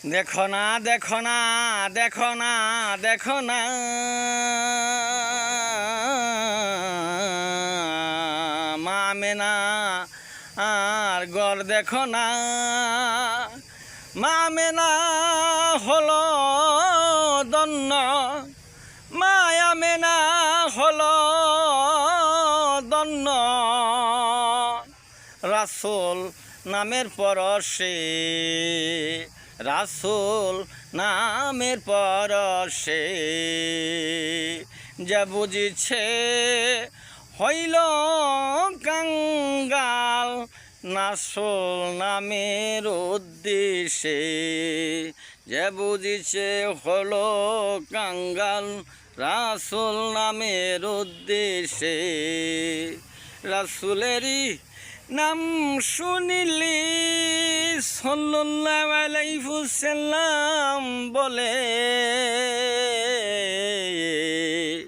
দেখো না দেখো না দেখো না দেখো না মা আমেনা আর গড় দেখো না মা আমেনা হলো দন্ন মা আমেনা হলো দন্ন রাসূল নামের পরশে রাসূল নামের পরশে যা বুঝিছে হইল কাঙ্গাল রাসূল নামের উদ্দেশ্যে যে বুঝিছে হলো কাঙ্গাল রাসূল নামের উদ্দেশ্যে রাসূলেরই নাম শুনিলি সাল্লাল্লাহু আলাইহি ওয়াসাল্লাম বলে